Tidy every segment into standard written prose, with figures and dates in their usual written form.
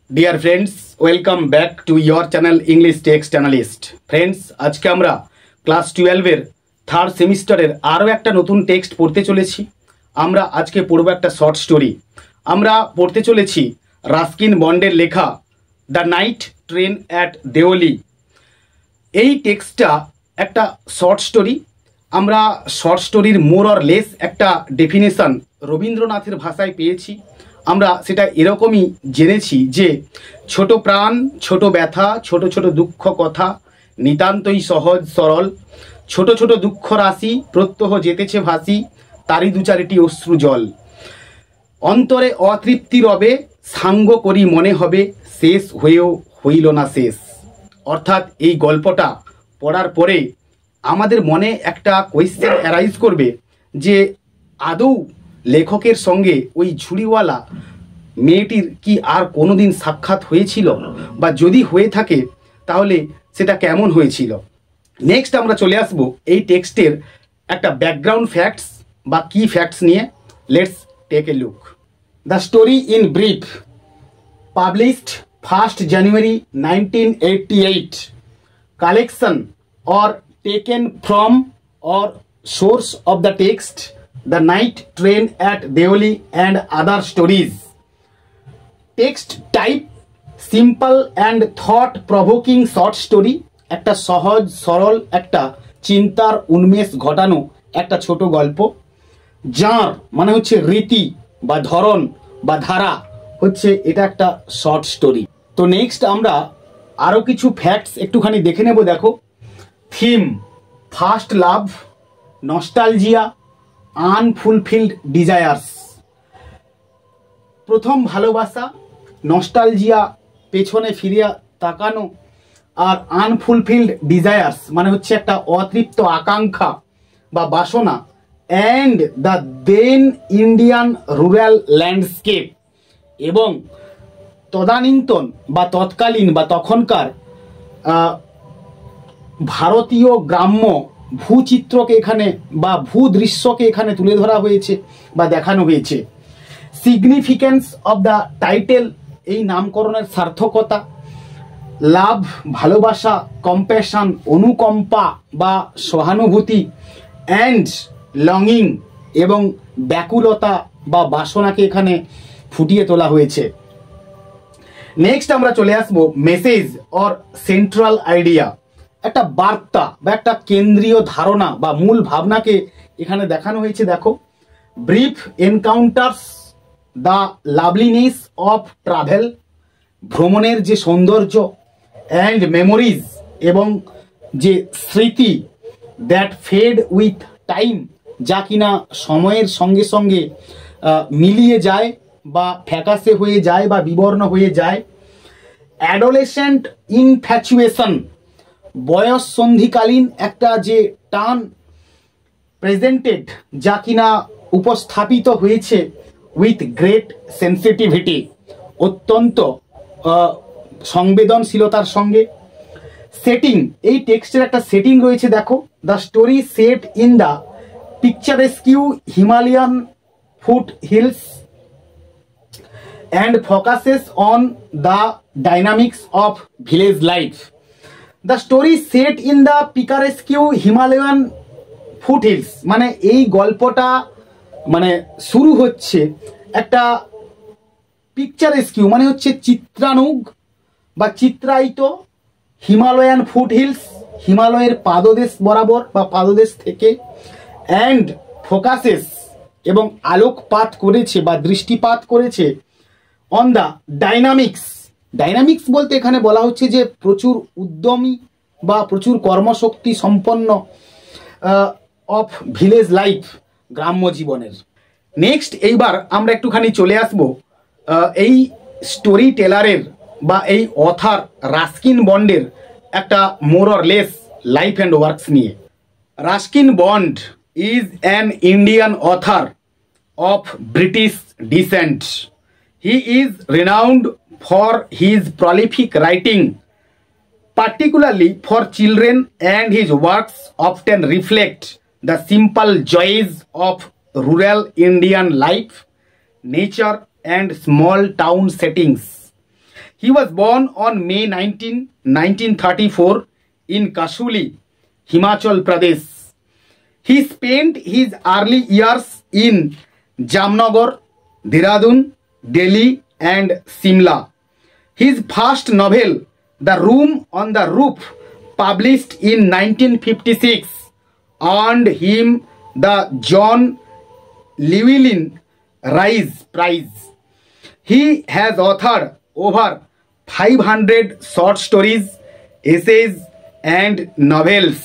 Dear friends, welcome back to your channel English text analyst. Friends, आज के আমরা class 12 এর থার্ড সেমিস্টারের আরও একটা নতুন টেক্সট পড়তে চলেছি। আমরা আজকে পড়ব একটা শর্ট স্টোরি। আমরা পড়তে চলেছি রাস্কিন বন্ডের লেখা the night train at Deoli. এই টেক্সটটা একটা শর্ট স্টোরি। আমরা শর্ট স্টোরির মোর অর লেস একটা ডেফিনেশন রবীন্দ্রনাথের ভাষায় পেয়েছি। আমরা সেটা এরকমই জেনেছি যে ছোট প্রাণ, ছোট ব্যথা, ছোট ছোট দুঃখ কথা, নিতান্তই সহজ সরল, ছোট ছোট দুঃখ রাশি, প্রত্যহ যেতেছে ভাসি, তারই দু চারিটি অশ্রু জল, অন্তরে অতৃপ্তি রবে, সাঙ্গ করি মনে হবে, শেষ হয়েও হইল না শেষ। অর্থাৎ এই গল্পটা পড়ার পরে আমাদের মনে একটা কোয়েশ্চেন অ্যারাইজ করবে যে আদৌ লেখকের সঙ্গে ওই ঝুড়িওয়ালা মেয়েটির কি আর কোনোদিন সাক্ষাৎ হয়েছিল, বা যদি হয়ে থাকে তাহলে সেটা কেমন হয়েছিল। নেক্সট আমরা চলে আসব এই টেক্সটের একটা ব্যাকগ্রাউন্ড ফ্যাক্টস বা কি ফ্যাক্টস নিয়ে। Let's take a look. The story in brief, published 1st January 1988, collection or taken from or source of the text The Night Train at Deoli and Other Stories. Text type simple and thought provoking short story, একটা সহজ সরল একটা চিন্তার উন্মেষ ঘটানো একটা ছোট গল্প। জার মানে হচ্ছে রীতি বা ধরন বা ধারা, হচ্ছে এটা একটা শর্ট স্টোরি। তো নেক্সট আমরা আরও কিছু ফ্যাক্টস একটুখানি দেখে নেব। দেখো, theme first love, nostalgia, unfulfilled desires. প্রথম ভালোবাসা, নস্টালজিয়া পেছনে ফিরিয়ে তাকানো, আর আনফুলফিলড ডিজায়ার্স মানে হচ্ছে একটা অতৃপ্ত আকাঙ্ক্ষা বা বাসনা। And the then Indian rural landscape, এবং তদানীন্তন বা তৎকালীন বা তখনকার ভারতীয় গ্রাম্য ভূচিত্রকে এখানে বা ভূদৃশ্যকে এখানে তুলে ধরা হয়েছে বা দেখানো হয়েছে। সিগনিফিক্যান্স অফ দ্য টাইটেল, এই নামকরণের সার্থকতা। লাভ ভালোবাসা, কম্প্যাশন অনুকম্পা বা সহানুভূতি, অ্যান্ড লঙ্গিং এবং ব্যাকুলতা বা বাসনাকে এখানে ফুটিয়ে তোলা হয়েছে। নেক্সট আমরা চলে আসবো মেসেজ অর সেন্ট্রাল আইডিয়া, একটা বার্তা বা একটা কেন্দ্রীয় ধারণা বা মূল ভাবনাকে এখানে দেখানো হয়েছে। দেখো, brief encounters the লাভলিনেস of travel, ভ্রমণের যে সৌন্দর্য, অ্যান্ড মেমোরিজ এবং যে স্মৃতি, দ্যাট ফেড উইথ টাইম, যা কিনা সময়ের সঙ্গে সঙ্গে মিলিয়ে যায় বা ফ্যাকাসে হয়ে যায় বা বিবর্ণ হয়ে যায়। অ্যাডোলেসেন্ট ইনফ্যাচুয়েশন, বয়স সন্ধিকালীন একটা যে টান প্রেজেন্টেড, যা কিনা উপস্থাপিত হয়েছে উইথ গ্রেট সেন্সিটিভিটি, অত্যন্ত সংবেদনশীলতার সঙ্গে। সেটিং, এই টেক্সটের একটা সেটিং রয়েছে। দেখো, the story set in the picturesque Himalayan foothills and focuses on the dynamics of village life. The story set in the picturesque Himalayan foothills, মানে এই গল্পটা মানে শুরু হচ্ছে একটা পিকচারেস্কিউ মানে হচ্ছে চিত্রানুগ বা চিত্রায়িত হিমালয়ান ফুটহিলস, হিমালয়ের পাদদেশ বরাবর বা পাদদেশ থেকে। অ্যান্ড ফোকাসেস, এবং আলোকপাত করেছে বা দৃষ্টিপাত করেছে অন দ্য ডাইনামিক্স। ডাইনামিক্স বলতে এখানে বলা হচ্ছে যে প্রচুর উদ্যমী বা প্রচুর কর্মশক্তি সম্পন্ন অফ ভিলেজ লাইফ, গ্রাম্য জীবনের। নেক্সট এইবার আমরা একটুখানি চলে আসব এই স্টোরি টেলারের বা এই অথার রাস্কিন বন্ডের একটা more or less life and works নিয়ে। Ruskin Bond is an Indian author of British descent. He is renowned for his prolific writing, particularly for children, and his works often reflect the simple joys of rural Indian life, nature, and small town settings. He was born on May 19, 1934 in Kasuli, Himachal Pradesh. He spent his early years in Jamnagar, Dehradun, Delhi and Simla. His first novel, The Room on the Roof, published in 1956, earned him the John Llewellyn Rhys Prize. He has authored over 500 short stories, essays and novels,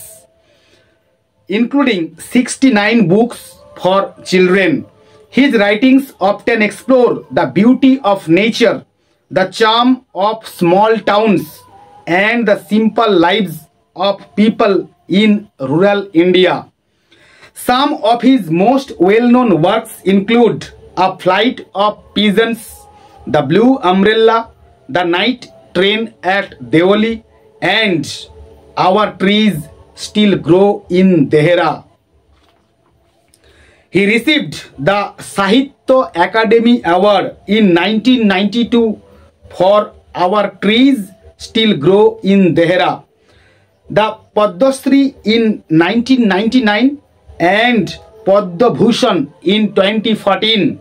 including 69 books for children. His writings often explore the beauty of nature, the charm of small towns, and the simple lives of people in rural India. Some of his most well-known works include A Flight of Pigeons, The Blue Umbrella, The Night Train at Deoli, and Our Trees Still Grow in Dehra. He received the Sahitya Academy Award in 1992 for Our Trees Still Grow in Dehra, the Padma Shri in 1999 and Padma Bhushan in 2014.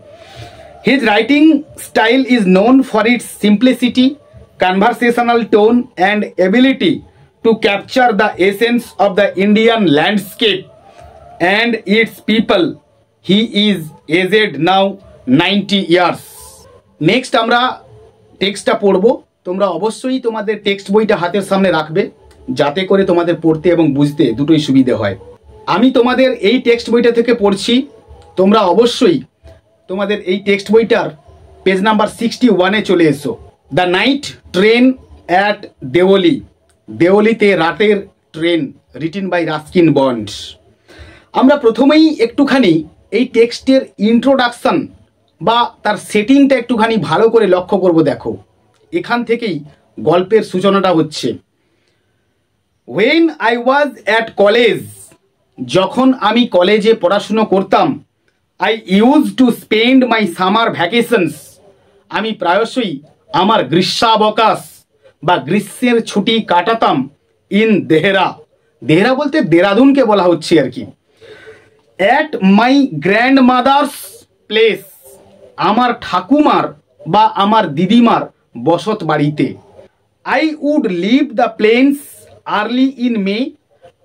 His writing style is known for its simplicity, conversational tone and ability to capture the essence of the Indian landscape and its people. He is aged now 90 years. Next আমরা টেক্সটটা পড়ব। তোমরা অবশ্যই তোমাদের text বইটা হাতের সামনে রাখবে যাতে করে তোমাদের পড়তে এবং বুঝতে দুটোই সুবিধে হয়। আমি তোমাদের এই টেক্সট বইটা থেকে পড়ছি। তোমরা অবশ্যই তোমাদের এই টেক্সট বইটার পেজ নাম্বার 61-এ চলে এসো। The night train at Deoli, দেওলিতে রাতের ট্রেন, রিটেন বাই রাস্কিন বন্ড। আমরা প্রথমেই একটুখানি এই টেক্সটের ইন্ট্রোডাকশন বা তার সেটিংটা একটুখানি ভালো করে লক্ষ্য করব। দেখো, এখান থেকেই গল্পের সূচনাটা হচ্ছে। When I was at college, যখন আমি কলেজে পড়াশুনো করতাম, I used to spend my summer vacations, আমি প্রায়শই আমার গ্রীষ্মাবকাশ বা গ্রীষ্মের ছুটি কাটাতাম ইন দেহরা, দেহরা বলতে দেরাদুনকে বলা হচ্ছে আর কি। অ্যাট মাই গ্র্যান্ডমাদার্স প্লেস, আমার ঠাকুমার বা আমার দিদিমার বসত বাড়িতে। I would leave the plains early in May,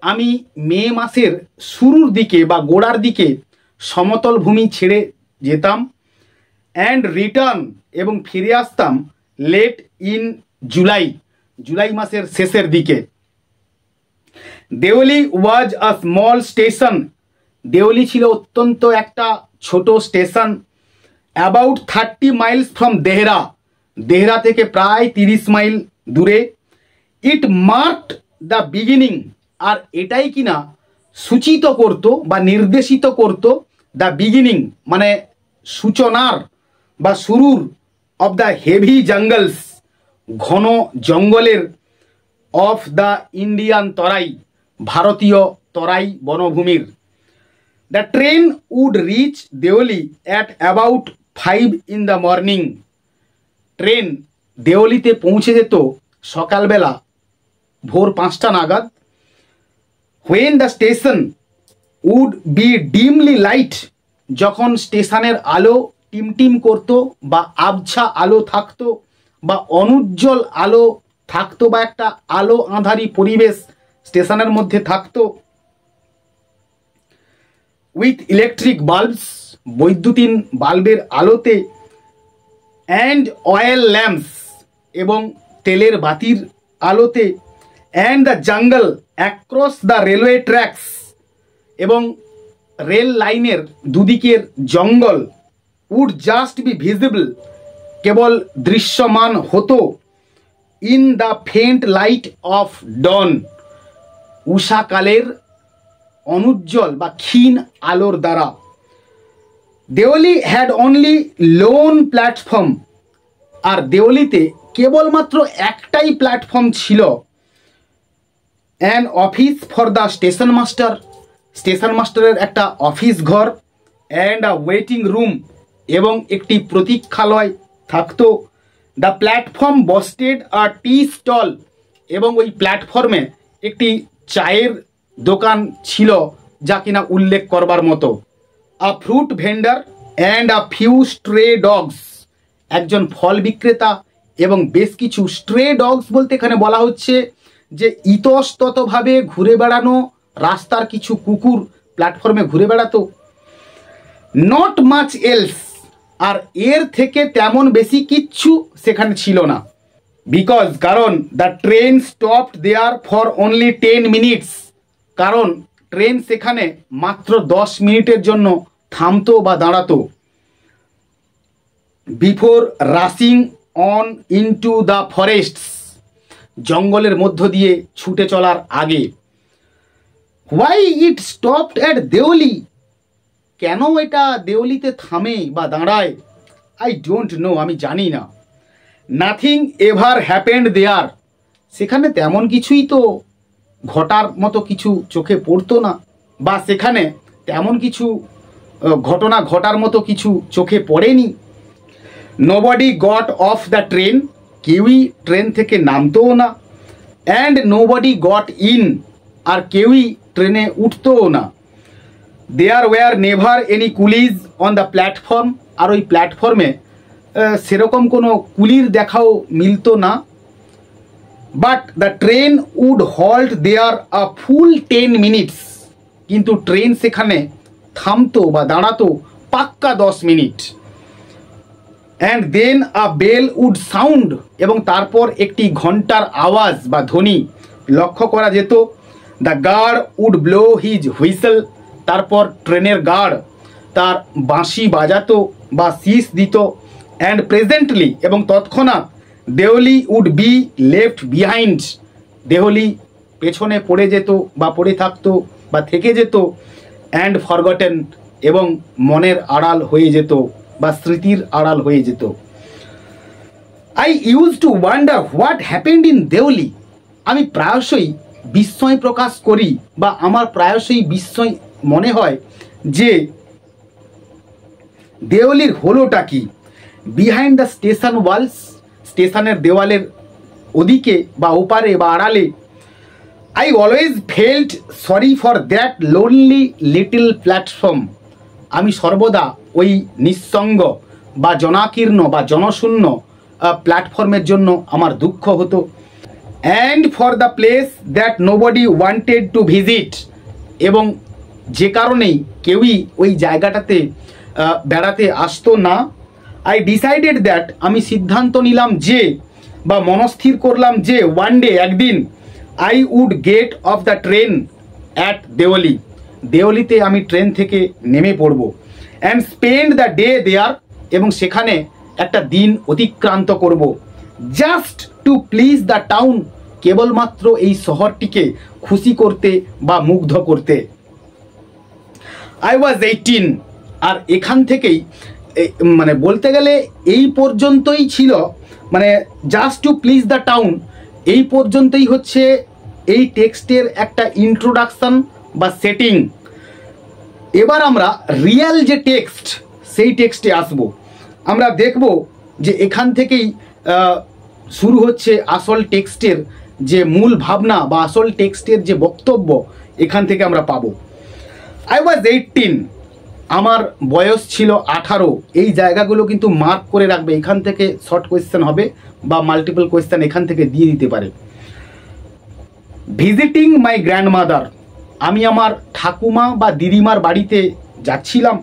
আমি মে মাসের শুরুর দিকে বা গোড়ার দিকে সমতল ভূমি ছেড়ে যেতাম। অ্যান্ড রিটার্ন, এবং ফিরে আসতাম লেট ইন জুলাই, জুলাই মাসের শেষের দিকে। দেওলি ওয়াজ আ স্মল স্টেশন, দেওলি ছিল অত্যন্ত একটা ছোট station. About 30 Miles from Dehra, Dehra থেকে প্রায় 30 মাইল দূরে। ইট মার্কড দ্য বিগিনিং, আর এটাই কিনা সূচিত করত বা নির্দেশিত করত দ্য বিগিনিং মানে সূচনার বা শুরুর, অফ দ্য হেভি জঙ্গলস, ঘন জঙ্গলের, অফ দ্য ইন্ডিয়ান তরাই, ভারতীয় তরাই বনভূমির। The train would reach Deoli at about 5 in the morning, ট্রেন দেওলিতে পৌঁছে যেত সকালবেলা ভোর 5টা নাগাদ। When the station would be dimly lit, যখন স্টেশনের আলো টিমটিম করত বা আবছা আলো থাকতো বা অনুজ্জ্বল আলো থাকতো বা একটা আলো আঁধারি পরিবেশ স্টেশনের মধ্যে থাকতো। উইথ ইলেকট্রিক বাল্বস, বৈদ্যুতিন বাল্বের আলোতে। অ্যান্ড অয়েল ল্যাম্পস, এবং তেলের বাতির আলোতে। And the jungle across the railway tracks, এবং রেল লাইনের দুদিকের জঙ্গল। উড জাস্ট বি ভিজিবল, কেবল দৃশ্যমান হতো। In the faint light of dawn, উষাকালের অনুজ্জ্বল বা ক্ষীণ আলোর দ্বারা। Deoli had only lone platform, আর দেওলিতে কেবলমাত্র একটাই প্ল্যাটফর্ম ছিল। An office for the station master, station মাস্টারের একটা অফিস ঘর। অ্যান্ড আ ওয়েটিং রুম, এবং একটি প্রতীক্ষালয় থাকতো। The platform boasted a tea stall, এবং ওই প্ল্যাটফর্মে একটি চায়ের দোকান ছিল যা কিনা উল্লেখ করবার মতো। A fruit vendor and a few stray dogs, একজন ফল বিক্রেতা এবং বেশ কিছু স্ট্রে ডগস বলতে এখানে বলা হচ্ছে যে ইতস্ততভাবে ঘুরে বেড়ানো রাস্তার কিছু কুকুর প্ল্যাটফর্মে ঘুরে বেড়াতো। নট মাচ এলস, আর এর থেকে তেমন বেশি কিচ্ছু সেখানে ছিল না। বিকজ, কারণ the train stopped there for only 10 minutes, কারণ ট্রেন সেখানে মাত্র 10 মিনিটের জন্য থামতো বা দাঁড়াতো। Before rushing on into the forests, জঙ্গলের মধ্য দিয়ে ছুটে চলার আগে। Why it stopped at Deoli, কেন এটা দেওলিতে থামে বা দাঁড়ায়? আই ডোন্ট নো, আমি জানি না। নাথিং এভার হ্যাপেন্ড দেয়ার, সেখানে তেমন কিছুই তো ঘটার মতো কিছু চোখে পড়তো না, বা সেখানে তেমন কিছু ঘটনা ঘটার মতো কিছু চোখে পড়েনি। Nobody got off the train, কেউই ট্রেন থেকে নামতোও না। অ্যান্ড নোবডি গট ইন, আর কেউই ট্রেনে উঠতোও না। There were never any coolies on the platform, আর ওই প্ল্যাটফর্মে সেরকম কোনো কুলির দেখাও মিলতো না। But the train would halt there a full 10 minutes, কিন্তু ট্রেন সেখানে থামতো বা দাঁড়াতো পাক্কা 10 মিনিট। And then a bell would sound, এবং তারপর একটি ঘন্টার আওয়াজ বা ধ্বনি লক্ষ্য করা যেত। The guard would blow his whistle, তারপর ট্রেনের গার্ড তার বাঁশি বাজাতো বা শীষ দিত। অ্যান্ড প্রেজেন্টলি, এবং তৎক্ষণাৎ Deoli would be left behind, Deoli পেছনে পড়ে যেত বা পড়ে থাকতো বা থেকে যেত। অ্যান্ড ফরগটেন, এবং মনের আড়াল হয়ে যেত বা স্মৃতির আড়াল হয়ে যেত। I use to wonder what happened in Deoli, আমি প্রায়শই বিস্ময় প্রকাশ করি বা আমার প্রায়শই বিস্ময় মনে হয় যে দেওলির হলোটা কি। বিহাইন্ড দ্য স্টেশন ওয়ালস, স্টেশনের দেওয়ালের ওদিকে বা ওপারে বা আড়ালে। I always felt sorry for that lonely little platform, আমি সর্বদা ওই নিঃসঙ্গ বা জনাকীর্ণ বা জনশূন্য প্ল্যাটফর্মের জন্য আমার দুঃখ হতো। And for the place that nobody wanted to visit, এবং যে কারণেই কেউই ওই জায়গাটাতে বেড়াতে আসতো না। আই ডিসাইডেড দ্যাট, আমি সিদ্ধান্ত নিলাম যে বা মনস্থির করলাম যে ওয়ান ডে, একদিন, I would get off the train at Deoli, দেওলিতে আমি ট্রেন থেকে নেমে পড়ব। And spend the day there, এবং সেখানে একটা দিন অতিক্রান্ত করব। Just to please the town, কেবলমাত্র এই শহরটিকে খুশি করতে বা মুগ্ধ করতে। আই ওয়াজ 18, আর এখান থেকেই মানে বলতে গেলে এই পর্যন্তই ছিল, মানে just to please the town এই পর্যন্তই হচ্ছে এই টেক্সটের একটা ইন্ট্রোডাকশন বা সেটিং। এবার আমরা রিয়েল যে টেক্সট সেই টেক্সটে আসব। আমরা দেখব যে এখান থেকেই শুরু হচ্ছে আসল টেক্সটের যে মূল ভাবনা বা আসল টেক্সটের যে বক্তব্য এখান থেকে আমরা পাবো। আই ওয়াজ 18, আমার বয়স ছিল 18। এই জায়গাগুলো কিন্তু মার্ক করে রাখবে, এখান থেকে শর্ট কোয়েশ্চেন হবে বা মাল্টিপল কোয়েশ্চেন এখান থেকে দিয়ে দিতে পারে। ভিজিটিং মাই গ্র্যান্ডমাদার, আমি আমার ঠাকুমা বা দিদিমার বাড়িতে যাচ্ছিলাম।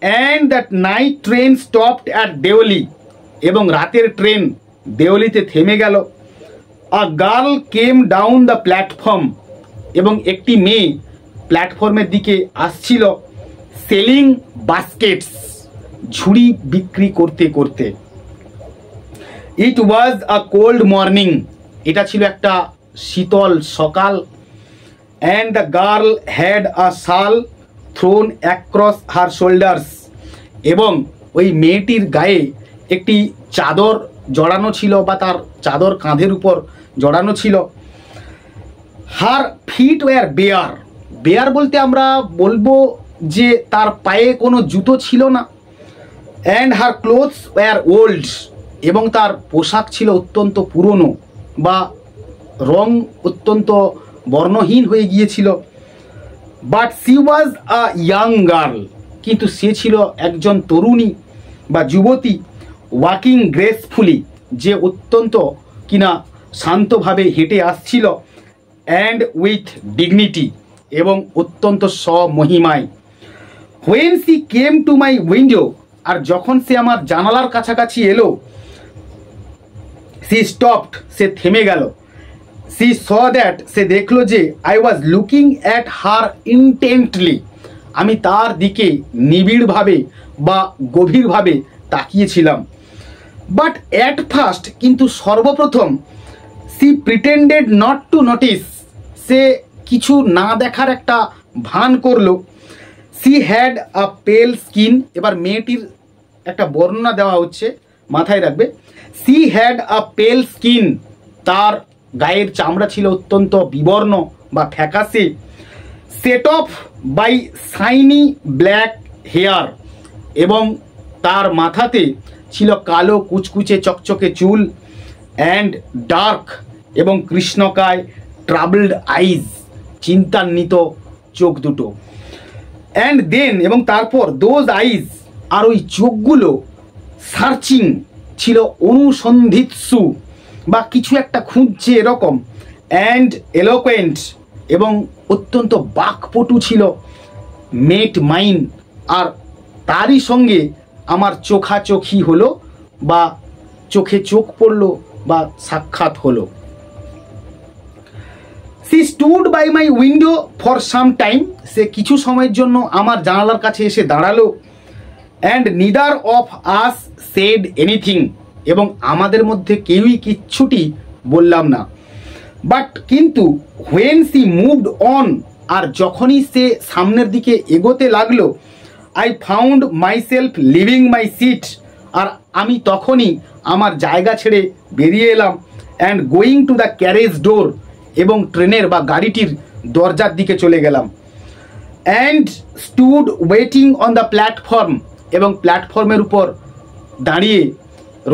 And that night train stopped at Deoli, এবং রাতের ট্রেন দেওলিতে থেমে গেল। A girl came down the platform, এবং একটি মেয়ে প্ল্যাটফর্মের দিকে আসছিল। সেলিং বাস্কেটস, ঝুড়ি বিক্রি করতে করতে। ইট ওয়াজ আ কোল্ড মর্নিং, এটা ছিল একটা শীতল সকাল। And the girl had a শাল থ্রোন অ্যাক্রস হার শোল্ডার্স, এবং ওই মেয়েটির গায়ে একটি চাদর জড়ানো ছিল বা তার চাদর কাঁধের উপর জড়ানো ছিল। হার ফিট ওয়ার বেয়ার, বেয়ার বলতে আমরা বলবো যে তার পায়ে কোনো জুতো ছিল না। And her clothes were old, এবং তার পোশাক ছিল অত্যন্ত পুরনো বা রং অত্যন্ত বর্ণহীন হয়ে গিয়েছিল। But she was a young girl, কিন্তু সে ছিল একজন তরুণী বা যুবতী, ওয়াকিং গ্রেসফুলি, যে অত্যন্ত কিনা শান্তভাবে হেঁটে আসছিল, অ্যান্ড উইথ ডিগনিটি, এবং অত্যন্ত স্বমহিমায়। When she came to my window, আর যখন সে আমার জানালার কাছাকাছি এলো, সি স্টপড, সে থেমে গেল। সি স দ্যাট, সে দেখলো যে I was looking at her ইন্টেন্টলি, আমি তার দিকে নিবিড়ভাবে বা গভীরভাবে তাকিয়েছিলাম। বাট অ্যাট ফার্স্ট, কিন্তু সর্বপ্রথম, she pretended not to notice, সে কিছু না দেখার একটা ভান করলো। সি হ্যাড আ পেল স্কিন, এবার মেয়েটির একটা বর্ণনা দেওয়া হচ্ছে, মাথায় রাখবে। সি হ্যাড আ পেল স্কিন, তার গায়ের চামড়া ছিল অত্যন্ত বিবর্ণ বা ফ্যাকাশে। Set off by shiny black hair, এবং তার মাথাতে ছিল কালো কুচকুচে চকচকে চুল, অ্যান্ড ডার্ক, এবং কৃষ্ণকায় ট্রাবলড আইজ, চিন্তান্বিত চোখ দুটো। অ্যান্ড দেন, এবং তারপর দোজ আইজ, আর ওই চোখগুলো সার্চিং ছিল, অনুসন্ধিৎসু বা কিছু একটা খুঁজছে এরকম। অ্যান্ড এলোকোয়েন্ট, এবং অত্যন্ত বাকপটু ছিল। মেট মাইন, আর তারই সঙ্গে আমার চোখাচোখি হলো বা চোখে চোখ পড়লো বা সাক্ষাৎ হলো। She stood by my window for some time, সে কিছু সময়ের জন্য আমার জানালার কাছে এসে দাঁড়ালো। And neither of us said anything, এবং আমাদের মধ্যে কেউই কিচ্ছুটি বললাম না। বাট কিন্তু হোয়েন সি মুভড অন, আর যখনই সে সামনের দিকে এগোতে লাগলো, I found myself leaving my seat, আর আমি তখনই আমার জায়গা ছেড়ে বেরিয়ে এলাম। And going to the carriage door, এবং ট্রেনের বা গাড়িটির দরজার দিকে চলে গেলাম। And stood waiting on the platform, এবং প্ল্যাটফর্মের উপর দাঁড়িয়ে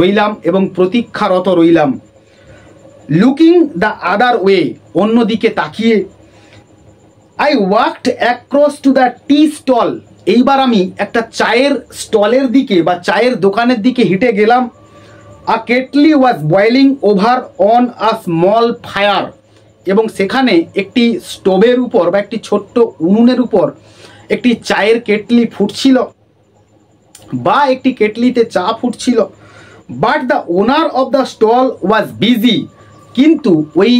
রইলাম এবং প্রতীক্ষারত রইলাম। লুকিং দ্য আদার ওয়ে, অন্যদিকে তাকিয়ে। I walked across to the tea stall, এইবার আমি একটা চায়ের স্টলের দিকে বা চায়ের দোকানের দিকে হেঁটে গেলাম। A kettle was boiling over on a small fire, এবং সেখানে একটি স্টোভের উপর বা একটি ছোট্ট উনুনের উপর একটি চায়ের কেটলি ফুটছিল বা একটি কেটলিতে চা ফুটছিল। But the owner of the stall was busy, কিন্তু ওই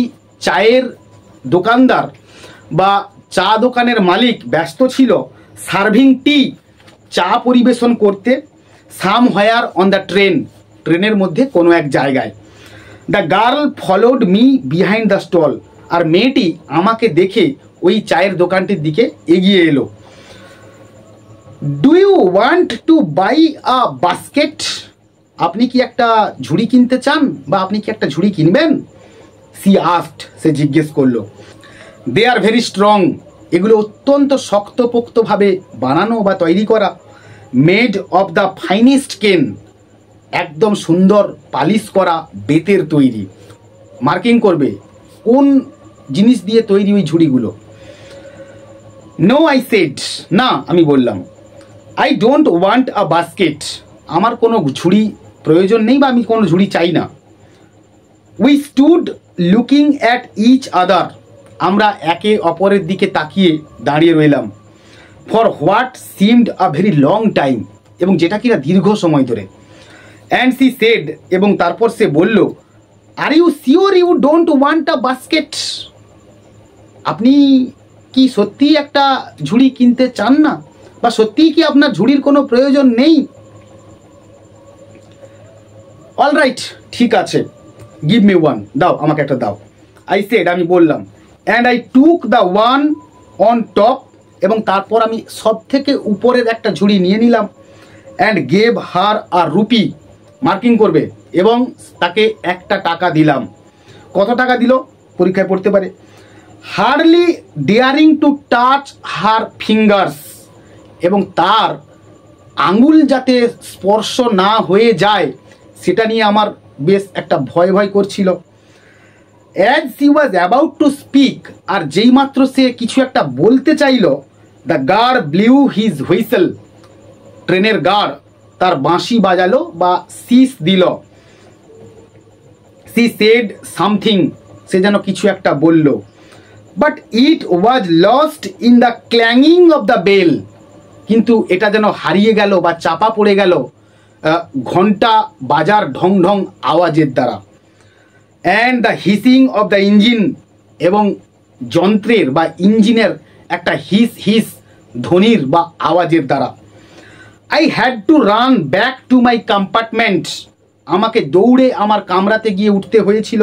চায়ের দোকানদার বা চা দোকানের মালিক ব্যস্ত ছিল সার্ভিং টি, চা পরিবেশন করতে, somewhere on the train, ট্রেনের মধ্যে কোনো এক জায়গায়। The girl followed me behind the stall, আর মেয়েটি আমাকে দেখে ওই চায়ের দোকানটির দিকে এগিয়ে এলো। Do you want to buy a basket, আপনি কি একটা ঝুড়ি কিনতে চান বা আপনি কি একটা ঝুড়ি কিনবেন? সি আস্কড, সে জিজ্ঞেস করলো। দে আর ভেরি স্ট্রং, এগুলো অত্যন্ত শক্তপোক্তভাবে বানানো বা তৈরি করা। মেড অফ দ্য ফাইনেস্ট কেন, একদম সুন্দর পালিশ করা বেতের তৈরি। মার্কিং করবে কোন জিনিস দিয়ে তৈরি ওই ঝুড়িগুলো। নো আই সেড, না আমি বললাম। I don't want a basket, আমার কোনো ঝুড়ি প্রয়োজন নেই বা আমি কোনো ঝুড়ি চাই না। We stood looking at each other, আমরা একে অপরের দিকে তাকিয়ে দাঁড়িয়ে রইলাম। For what seemed a very long time, এবং যেটা কিনা দীর্ঘ সময় ধরে। অ্যান্ড সি সেড, এবং তারপর সে বলল, are you sure you don't want a basket, আপনি কি সত্যিই একটা ঝুড়ি কিনতে চান না বা সত্যিই কি আপনার ঝুড়ির কোনো প্রয়োজন নেই? অল রাইট, ঠিক আছে, গিভ মি ওয়ান, দাও আমাকে একটা দাও। আই সেড, আমি বললাম। And I took the one on top, এবং তারপর আমি সব থেকে উপরের একটা ঝুড়ি নিয়ে নিলাম। And gave her a rupee, marking করবে, এবং তাকে 1 টাকা দিলাম। কত টাকা দিল পরীক্ষায় পড়তে পারে। Hardly daring to touch her fingers, এবং তার আঙুল যাতে স্পর্শ না হয়ে যায় সেটা নিয়ে আমার বেশ একটা ভয় ভয় করছিল। As she was about to speak, আর যেই মাত্র সে কিছু একটা বলতে চাইল, the guard blew his whistle, ট্রেনের গার্ড তার বাঁশি বাজালো বা সিস দিল। সি সেড সামথিং, সে যেন কিছু একটা বলল, but it was lost in the clanging of the bell, কিন্তু এটা যেন হারিয়ে গেল বা চাপা পড়ে গেল ঘন্টা বাজার ঢং ঢং আওয়াজের দ্বারা। And the hissing of the engine, এবং যন্ত্রের বা ইঞ্জিনের একটা হিস হিস ধ্বনির বা আওয়াজের দ্বারা। I had to run back to my compartment, আমাকে দৌড়ে আমার কামরাতে গিয়ে উঠতে হয়েছিল।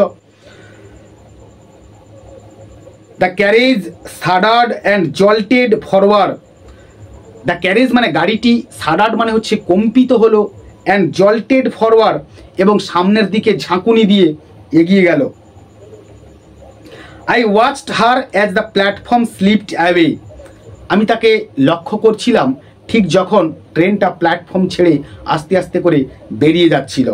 The carriage shuddered and jolted forward, the carriage মানে গাড়িটি, সাডার্ড মানে হচ্ছে কম্পিত হলো, অ্যান্ড জল্টেড ফরওয়ার্ড এবং সামনের দিকে ঝাঁকুনি দিয়ে এগিয়ে গেল। I watched her as the platform slipped away, আমি তাকে লক্ষ্য করছিলাম ঠিক যখন ট্রেনটা প্ল্যাটফর্ম ছেড়ে আস্তে আস্তে করে বেরিয়ে যাচ্ছিল।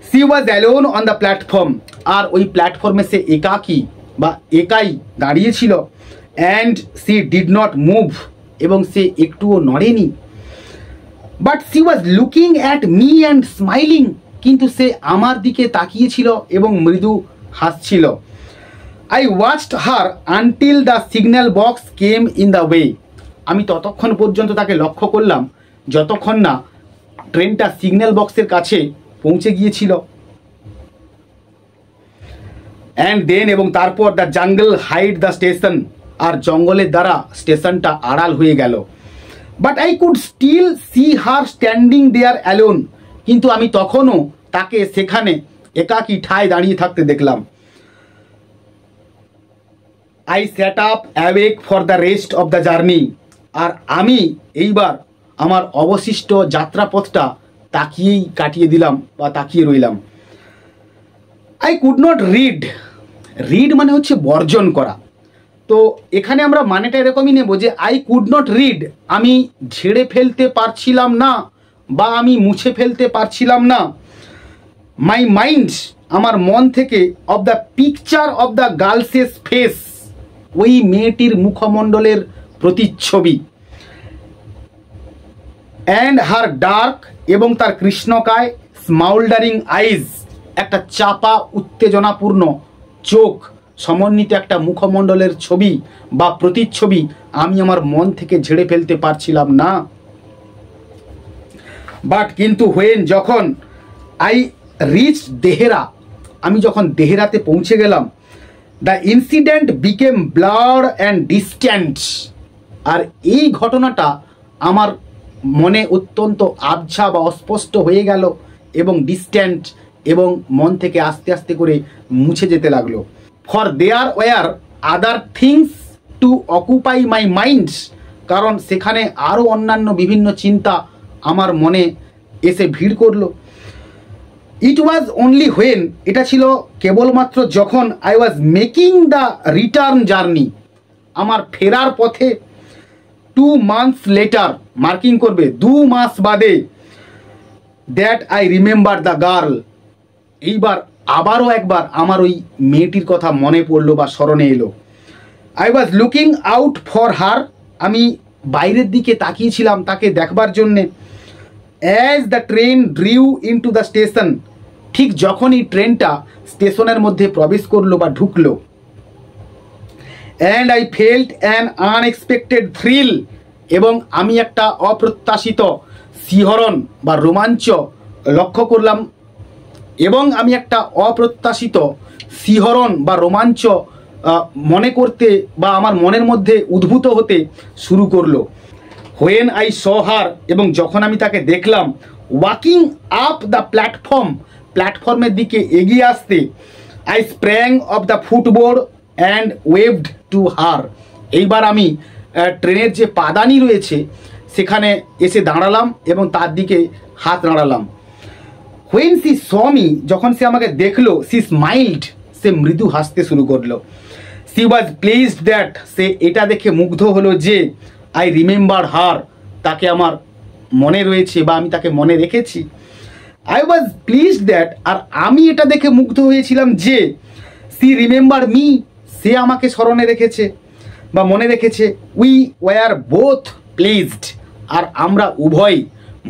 She was alone on the platform, আর ওই প্ল্যাটফর্মে সে একাকী বা একাই দাঁড়িয়েছিল। And she did not move, এবং সে একটুও নড়েনি। But she was looking at me and smiling, কিন্তু সে আমার দিকে তাকিয়েছিল এবং মৃদু হাসছিল। I watched her until the signal box came in the way, আমি ততক্ষণ পর্যন্ত তাকে লক্ষ্য করলাম যতক্ষণ না ট্রেনটা সিগন্যাল বক্সের কাছে পৌঁছে গিয়েছিল। অ্যান্ড দেন, এবং তারপর the jungle hid the station, আর জঙ্গলের দ্বারা স্টেশনটা আড়াল হয়ে গেল। But I could still see her standing there alone, কিন্তু আমি তখনও তাকে সেখানে একাকী ঠায় দাঁড়িয়ে থাকতে দেখলাম। I set up awake for the rest of the journey, আর আমি এইবার আমার অবশিষ্ট যাত্রাপথটা তাকিয়েই কাটিয়ে দিলাম বা তাকিয়ে রইলাম। I could not read, read মানে হচ্ছে বর্জন করা, তো এখানে আমরা মানেটা এরকমই নেব যে আই কুড নট রিড, আমি ঝেড়ে ফেলতে পারছিলাম না বা আমি মুছে ফেলতে পারছিলাম না। মাই মাইন্ড, আমার মন থেকে, of the picture of the girl's face, ওই মেয়েটির মুখমণ্ডলের প্রতিচ্ছবি। অ্যান্ড হার ডার্ক, এবং তার কৃষ্ণকায় স্মাউল্ডারিং আইজ, একটা চাপা উত্তেজনাপূর্ণ চোখ সমন্বিত একটা মুখমণ্ডলের ছবি বা প্রতিচ্ছবি আমি আমার মন থেকে ঝেড়ে ফেলতে পারছিলাম না। বাট কিন্তু হোয়েন, যখন আই রিচ দেহেরা, আমি যখন দেহেরাতে পৌঁছে গেলাম, the incident became blur and distant, আর এই ঘটনাটা আমার মনে অত্যন্ত আবছা বা অস্পষ্ট হয়ে গেল এবং ডিস্ট্যান্ট, এবং মন থেকে আস্তে আস্তে করে মুছে যেতে লাগলো। For there were other things to occupy my mind, কারণ সেখানে আরও অন্যান্য বিভিন্ন চিন্তা আমার মনে এসে ভিড় করলো। ইট ওয়াজ অনলি হোয়েন, এটা ছিল কেবলমাত্র যখন I was making the return journey, আমার ফেরার পথে 2 months লেটার, মার্কিং করবে 2 মাস বাদে, that I remember the girl, এইবার আবারও একবার আমার ওই মেয়েটির কথা মনে পড়লো বা স্মরণে এলো। I was looking out for her, আমি বাইরের দিকে তাকিয়েছিলাম তাকে দেখবার জন্যে। As the train drew into the station, ঠিক যখনই ট্রেনটা স্টেশনের মধ্যে প্রবেশ করলো বা ঢুকলো। And I felt an unexpected thrill, এবং আমি একটা অপ্রত্যাশিত শিহরণ বা রোমাঞ্চ লক্ষ্য করলাম, এবং আমি একটা অপ্রত্যাশিত শিহরণ বা রোমাঞ্চ মনে করতে বা আমার মনের মধ্যে উদ্ভূত হতে শুরু করলো। হোয়েন আই স হার, এবং যখন আমি তাকে দেখলাম, ওয়াকিং আপ দ্য প্ল্যাটফর্ম, প্ল্যাটফর্মের দিকে এগিয়ে আসতে। I sprang of the ফুটবোর্ড and waved to her, এইবার আমি ট্রেনের যে পাদানি রয়েছে সেখানে এসে দাঁড়ালাম এবং তার দিকে হাত নাড়ালাম। হোয়েন সি স মি, যখন সে আমাকে দেখলো, সি স্মাইল্ড, সে মৃদু হাসতে শুরু করলো। সি ওয়াজ প্লেজড দ্যাট, সে এটা দেখে মুগ্ধ হলো যে আই রিমেম্বার হার, তাকে আমার মনে রয়েছে বা আমি তাকে মনে রেখেছি। আই ওয়াজ প্লিজড দ্যাট, আর আমি এটা দেখে মুগ্ধ হয়েছিলাম যে সি রিমেম্বার মি, সে আমাকে স্মরণে রেখেছে বা মনে রেখেছে। উই ওয়ার বোথ প্লিজড, আর আমরা উভয়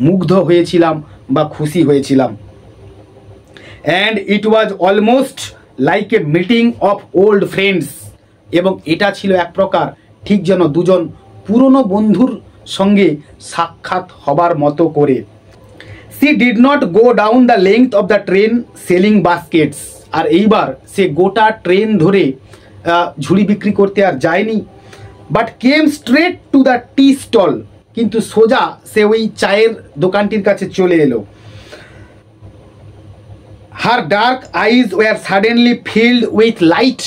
মুগ্ধ হয়েছিলাম বা খুশি হয়েছিলাম। And it was almost like a meeting of old friends, এবং এটা ছিল এক প্রকার ঠিক যেন দুজন পুরনো বন্ধুর সঙ্গে সাক্ষাৎ হবার মতো করে। She did not go down the length of the train selling baskets, আর এইবার সে গোটা ট্রেন ধরে ঝুড়ি বিক্রি করতে আর যায়নি, but came straight to the tea stall, কিন্তু সোজা সে ওই চায়ের দোকানটির কাছে চলে এলো। Her dark eyes were suddenly filled with light,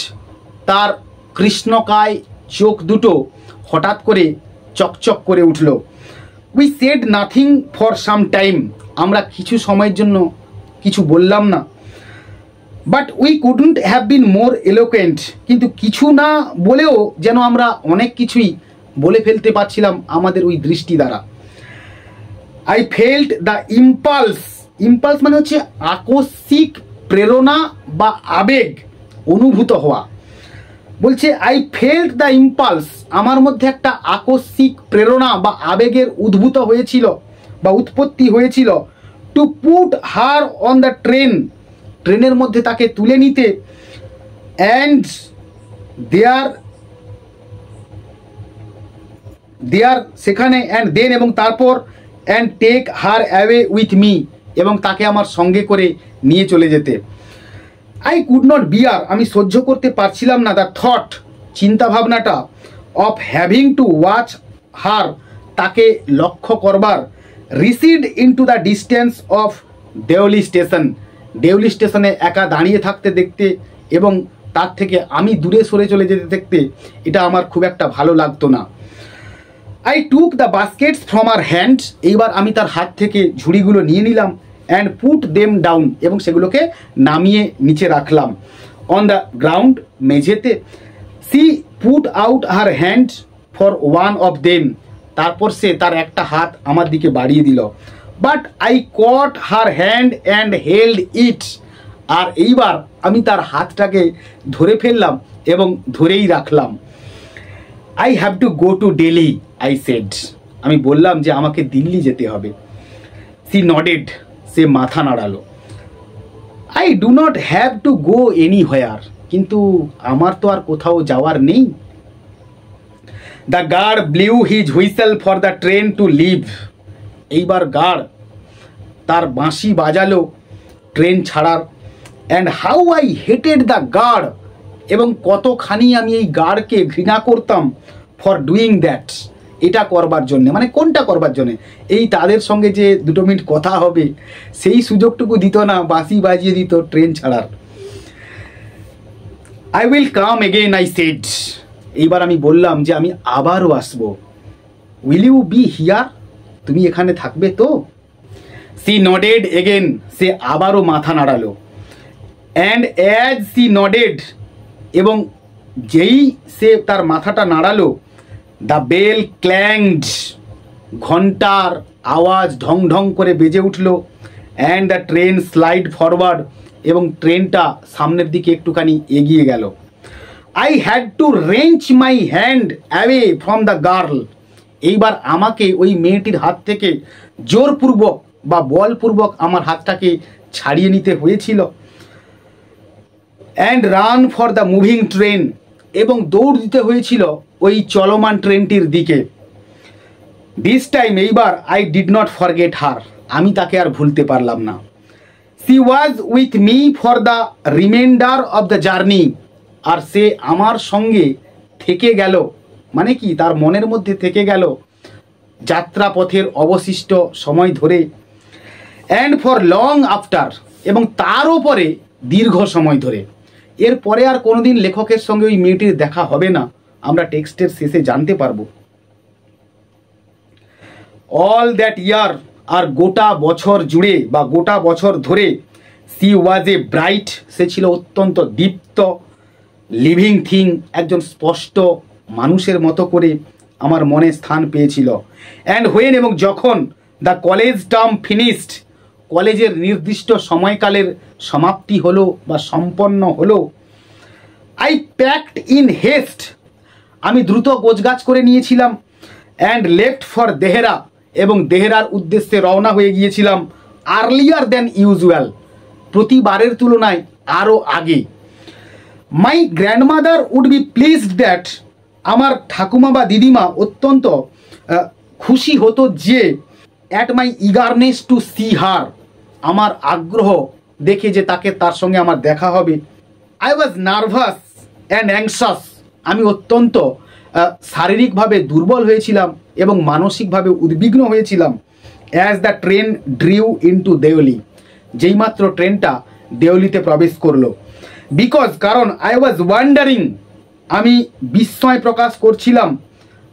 তার কৃষ্ণকায় চোখ দুটো হঠাৎ করে চকচক করে উঠল। We said nothing for some time, আমরা কিছু সময়ের জন্য কিছু বললাম না। But we couldn't have been more eloquent, কিন্তু কিছু না বলেও যেন আমরা অনেক কিছুই বলে ফেলতে পারছিলাম আমাদের ওই দৃষ্টি দ্বারা। I felt the impulse, impulse মানে হচ্ছে আকস্মিক প্রেরণা বা আবেগ অনুভূত হওয়া। বলছে আই ফেল্ট দ্য ইম্পালস, আমার মধ্যে একটা আকস্মিক প্রেরণা বা আবেগের উদ্ভূত হয়েছিল বা উৎপত্তি হয়েছিল। To put her on the train, ট্রেনের মধ্যে তাকে তুলে নিতে। অ্যান্ড দেয়ার সেখানে, অ্যান্ড দেন এবং তারপর, and take her away with me, এবং তাকে আমার সঙ্গে করে নিয়ে চলে যেতে। আই কুড নট বিয়ার, আমি সহ্য করতে পারছিলাম না দ্য থট, চিন্তাভাবনাটা, of having to watch her, তাকে লক্ষ্য করবার, recede into the distance of Deoli station, Deoli স্টেশনে একা দাঁড়িয়ে থাকতে দেখতে এবং তার থেকে আমি দূরে সরে চলে যেতে দেখতে, এটা আমার খুব একটা ভালো লাগতো না। I took the baskets from her hand, এইবার আমি তার হাত থেকে ঝুড়িগুলো নিয়ে নিলাম। অ্যান্ড পুট দেম ডাউন, এবং সেগুলোকে নামিয়ে নিচে রাখলাম। অন দ্য গ্রাউন্ড, মেঝেতে। She put out her hand for one of them, তারপর সে তার একটা হাত আমার দিকে বাড়িয়ে দিল। But I caught her hand and held it, আর এইবার আমি তার হাতটাকে ধরে ফেললাম এবং ধরেই রাখলাম। I have to go to Delhi, I said, আমি বললাম যে আমাকে দিল্লি যেতে হবে। সি নডেড, সে মাথা নাড়ালো। I do not have to go anywhere, কিন্তু আমার তো আর কোথাও যাওয়ার নেই। The guard blew his whistle for the train to leave, এইবার গার্ড তার বাঁশি বাজালো ট্রেন ছাড়ার। And how I hated the guard, এবং কতখানি আমি এই গার্ডকে ঘৃণা করতাম। ফর ডুইং দ্যাট, এটা করবার জন্যে, মানে কোনটা করবার জন্যে, এই তাদের সঙ্গে যে 2 মিনিট কথা হবে সেই সুযোগটুকু দিত না, বাঁশি বাজিয়ে দিত ট্রেন ছাড়ার। I will come again, I said, এইবার আমি বললাম যে আমি আবারও আসবো। উইল ইউ বি হিয়ার, তুমি এখানে থাকবে তো? সি নডেড এগেন, সে আবারও মাথা নাড়ালো। অ্যান্ড অ্যাজ সি নডেড, এবং যেই সে তার মাথাটা নাড়ালো, দ্য বেল ক্ল্যাংড, ঘন্টার আওয়াজ ঢং ঢং করে বেজে উঠল। And the train slide forward, এবং ট্রেনটা সামনের দিকে একটুখানি এগিয়ে গেল। I had to wrench my hand away from the girl, এইবার আমাকে ওই মেয়েটির হাত থেকে জোরপূর্বক বা বলপূর্বক আমার হাতটাকে ছাড়িয়ে নিতে হয়েছিল। And run for the moving train, এবং দৌড় দিতে হয়েছিল ওই চলমান ট্রেনটির দিকে। দিস টাইম, এইবার I did not forget her, আমি তাকে আর ভুলতে পারলাম না। She was with me for the reminder of the journey, আর সে আমার সঙ্গে থেকে গেল, মানে কি তার মনের মধ্যে থেকে গেল যাত্রাপথের অবশিষ্ট সময় ধরে। অ্যান্ড ফর লং আফটার, এবং তারও পরে দীর্ঘ সময় ধরে। এরপরে আর কোনোদিন লেখকের সঙ্গে ওই মেয়েটির দেখা হবে না, আমরা টেক্সটের শেষে জানতে পারবো। অল দ্যাট ইয়ার, আর গোটা বছর জুড়ে বা গোটা বছর ধরে, সি ওয়াজ এ ব্রাইট, সে ছিল অত্যন্ত দীপ্ত, লিভিং থিং, একজন স্পষ্ট মানুষের মতো করে আমার মনে স্থান পেয়েছিল। অ্যান্ড হোয়েন, এবং যখন দ্য কলেজ টার্ম ফিনিশড, কলেজের নির্দিষ্ট সময়কালের সমাপ্তি হলো বা সম্পন্ন হলো, আই প্যাকড ইন হেস্ট, আমি দ্রুত গোছগাছ করে নিয়েছিলাম, অ্যান্ড লেফট ফর দেহরা, এবং দেহরার উদ্দেশ্যে রওনা হয়ে গিয়েছিলাম আর্লিয়ার দ্যান ইউজুয়াল, প্রতিবারের তুলনায় আরও আগে। My grandmother would be pleased that, আমার ঠাকুমা বা দিদিমা অত্যন্ত খুশি হতো যে, at my eagerness to see her, আমার আগ্রহ দেখে যে তার সঙ্গে আমার দেখা হবে। I was nervous and anxious, আমি অত্যন্ত শারীরিকভাবে দুর্বল হয়েছিলাম এবং মানসিকভাবে উদ্বিগ্ন হয়েছিলাম। As the train drew into Deoli, যেইমাত্র ট্রেনটা দেওলিতে প্রবেশ করলো। বিকজ, কারণ আই ওয়াজ ওয়ান্ডারিং, আমি বিস্ময় প্রকাশ করছিলাম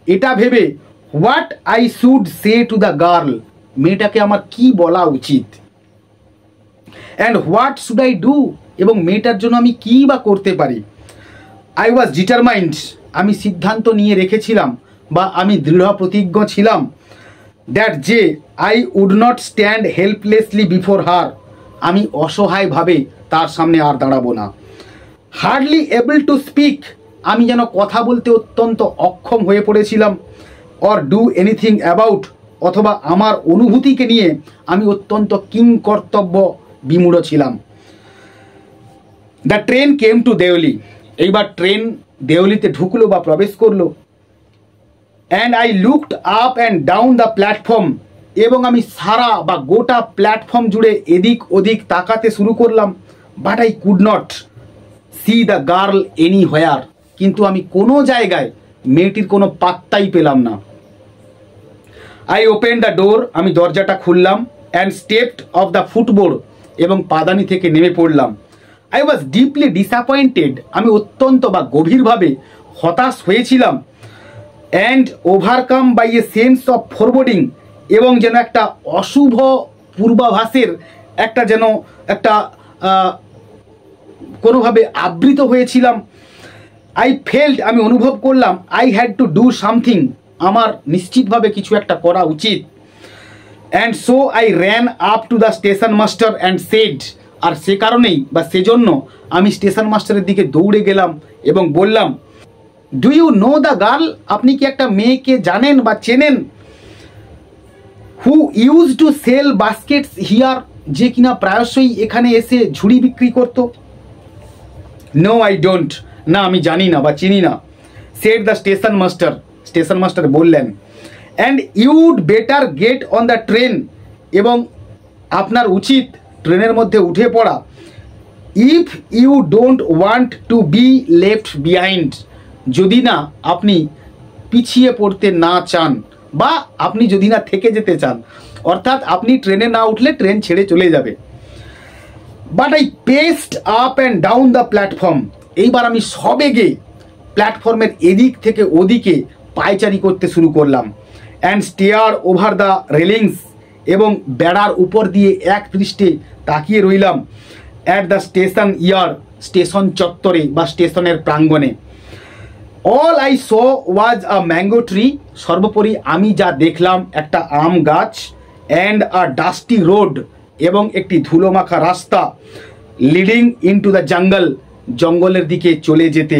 এটা ভেবে, what I should say two the girl, মেয়েটাকে আমার কি বলা উচিত, and what should I do, এবং মেয়েটার জন্য আমি কী বা করতে পারি। আই ওয়াজ ডিটারমাইন্ড, আমি সিদ্ধান্ত নিয়ে রেখেছিলাম বা আমি দৃঢ় প্রতিজ্ঞ ছিলাম, দ্যাট যে I would not stand helplessly before her, আমি অসহায়ভাবে তার সামনে আর দাঁড়াবো না। হার্ডলি এবল টু স্পিক, আমি যেন কথা বলতে অত্যন্ত অক্ষম হয়ে পড়েছিলাম। অর ডু এনিথিং অ্যাবাউট, অথবা আমার অনুভূতিকে নিয়ে আমি অত্যন্ত কিংকর্তব্য বিমূঢ় ছিলাম। The train came to Deoli, এইবার ট্রেন দেওলিতে ঢুকলো বা প্রবেশ করলো। And I looked up and down the platform, এবং আমি সারা বা গোটা প্ল্যাটফর্ম জুড়ে এদিক ওদিক তাকাতে শুরু করলাম। But I could not see the girl anywhere, কিন্তু আমি কোনো জায়গায় মেয়েটির কোনো পাত্তাই পেলাম না। আই ওপেন দ্য ডোর, আমি দরজাটা খুললাম, অ্যান্ড স্টেপড অফ দ্য ফুটবোর্ড, এবং পাদানি থেকে নেমে পড়লাম। আই ওয়াজ ডিপলি ডিসঅ্যাপয়েন্টেড, আমি অত্যন্ত বা গভীরভাবে হতাশ হয়েছিলাম। And overcome by a sense of foreboding, এবং যেন একটা অশুভ পূর্বাভাসের একটা কোনোভাবে আবৃত হয়েছিলাম। আই ফেল্ট, আমি অনুভব করলাম, I had to do something, আমার নিশ্চিতভাবে কিছু একটা করা উচিত। And so I ran up to the station master and said, আর সে কারণেই বা সেজন্য আমি স্টেশন মাস্টারের দিকে দৌড়ে গেলাম এবং বললাম, do you know the girl, আপনি কি একটা মেয়েকে জানেন বা চেনেন? Who use to sell baskets here, যে কিনা প্রায়শই এখানে এসে ঝুড়ি বিক্রি করতো। নো আই ডোন্ট, না আমি জানি না বা চিনি না। Said the station master, station master বললেন। And you'd better get on the train, এবং আপনার উচিত ট্রেনের মধ্যে উঠে পড়া। If you don't want to be left behind, যদি না আপনি পিছিয়ে পড়তে না চান বা আপনি যদি না থেকে যেতে চান, অর্থাৎ আপনি ট্রেনে না উঠলে ট্রেন ছেড়ে চলে যাবে। But I paced up and down the platform, এইবার আমি সবেগে প্ল্যাটফর্মের এদিক থেকে ওদিকে পায়চারি করতে শুরু করলাম। And stair over the railings, এবং বেড়ার উপর দিয়ে এক দৃষ্টে তাকিয়ে রইলাম। At the station year, station চত্বরে বা স্টেশনের প্রাঙ্গণে। All I saw was a mango tree, সর্বোপরি আমি যা দেখলাম একটা আম গাছ। অ্যান্ড আ ডাস্টি রোড, এবং একটি ধুলোমাখা রাস্তা। লিডিং ইনটু দ্য জঙ্গল, জঙ্গলের দিকে চলে যেতে।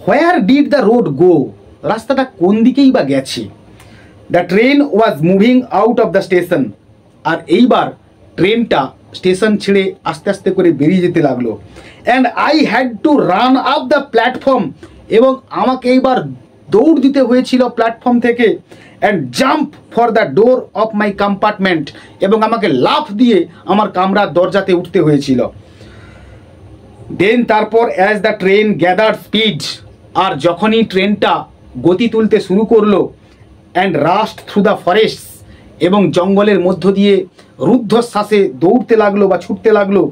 Where did the road go, রাস্তাটা কোন দিকেই বা গেছে। The train was moving out of the station, আর এইবার ট্রেনটা স্টেশন ছেড়ে আস্তে আস্তে করে বেরিয়ে যেতে লাগলো। And I had to run up the platform, এবং আমাকে এইবার দৌড় দিতে হয়েছিল প্ল্যাটফর্ম থেকে। And jump for the door of my compartment, এবং আমাকে লাফ দিয়ে আমার কামরার দরজাতে উঠতে হয়েছিল। দেন তারপর as the train gather speed, আর যখনই ট্রেনটা গতি তুলতে শুরু করলো। And rushed through the forests, এবং জঙ্গলের মধ্য দিয়ে রুদ্ধশ্বাসে দৌড়তে লাগলো বা ছুটতে লাগলো।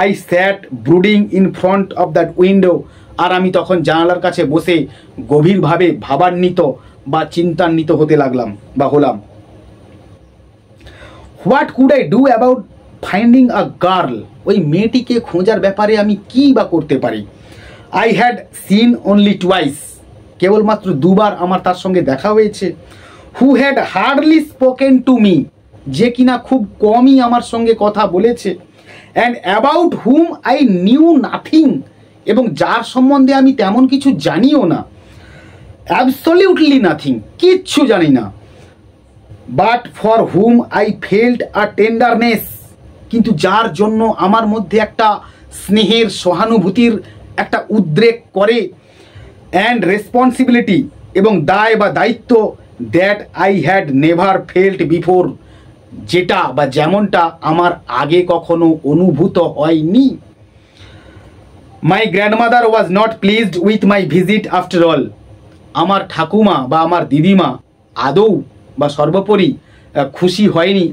I sat brooding in front of that window, আর আমি তখন জানালার কাছে বসে গভীরভাবে ভাবান্বিত বা চিন্তান্বিত হতে লাগলাম বা হলাম। What could I do about finding a girl, ওই মেয়েটিকে খোঁজার ব্যাপারে আমি কী বা করতে পারি। I had seen only twice, কেবলমাত্র দুবার আমার তার সঙ্গে দেখা হয়েছে। Who had hardly spoken to me, যে কিনা খুব কমই আমার সঙ্গে কথা বলেছে, and about hmm I knew nothing, এবং যার সম্বন্ধে আমি তেমন কিছু জানিও না, অ্যাবসলিউটলি নাথিং, কিচ্ছু জানি না, but for hmm I felt a tenderness, কিন্তু যার জন্য আমার মধ্যে একটা স্নেহের সহানুভূতির একটা উদ্রেক করে, অ্যান্ড রেসপন্সিবিলিটি, এবং দায় বা দায়িত্ব, that I had never felt before, যেটা বা যেমনটা আমার আগে কখনো অনুভূত হয়নি। My grandmother was not pleased with my visit after all, আমার ঠাকুমা বা আমার দিদিমা আদৌ বা সর্বোপরি খুশি হয়নি,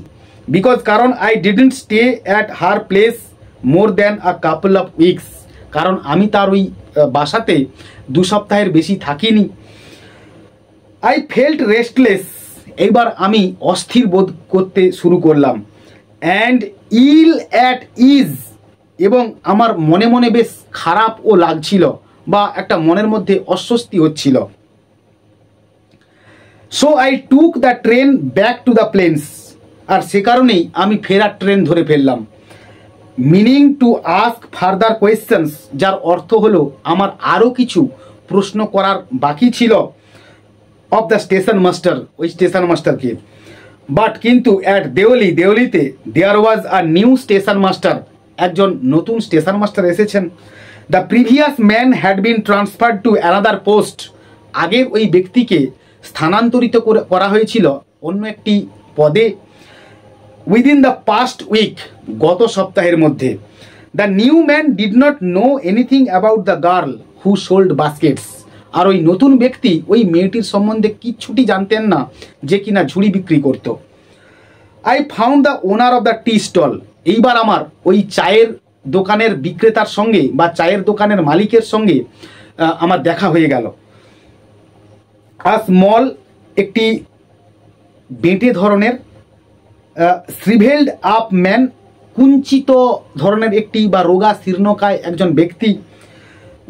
বিকজ কারণ I didn't stay at her place more than a couple of weeks, কারণ আমি তার ওই বাসাতে 2 সপ্তাহের বেশি থাকিনি। আই ফেল্ট রেস্টলেস, এইবার আমি অস্থির বোধ করতে শুরু করলাম, অ্যান্ড ইল অ্যাট ইজ, এবং আমার মনে মনে বেশ খারাপও লাগছিল বা একটা মনের মধ্যে অস্বস্তি হচ্ছিল। So I took the train back to the plains, আর সে কারণেই আমি ফেরার ট্রেন ধরে ফেললাম। Meaning to ask further questions, যার অর্থ হলো আমার আরও কিছু প্রশ্ন করার বাকি ছিল অফ দ্য স্টেশন মাস্টার, ওই স্টেশন মাস্টারকে। বাট কিন্তু অ্যাট দেওলিতে there was a new station master, একজন নতুন স্টেশন মাস্টার এসেছেন। The previous man had been transferred to another post, আগের ওই ব্যক্তিকে স্থানান্তরিত করা হয়েছিল অন্য একটি পদে। উইদিন দ্য পাস্ট উইক, গত সপ্তাহের মধ্যে। The new man did not know anything about the girl who sold baskets, আর ওই নতুন ব্যক্তি ওই মেয়েটির সম্বন্ধে কিচ্ছুটি জানতেন না যে কিনা ঝুড়ি বিক্রি করত। I found the owner of the tea stall, এইবার আমার ওই চায়ের দোকানের বিক্রেতার সঙ্গে বা চায়ের দোকানের মালিকের সঙ্গে আমার দেখা হয়ে গেল। আ স্মল, একটি বেঁটে ধরনের, শ্রিভেল্ড আপ ম্যান, কুঞ্চিত ধরনের একটি বা রোগা শীর্ণকায় একজন ব্যক্তি,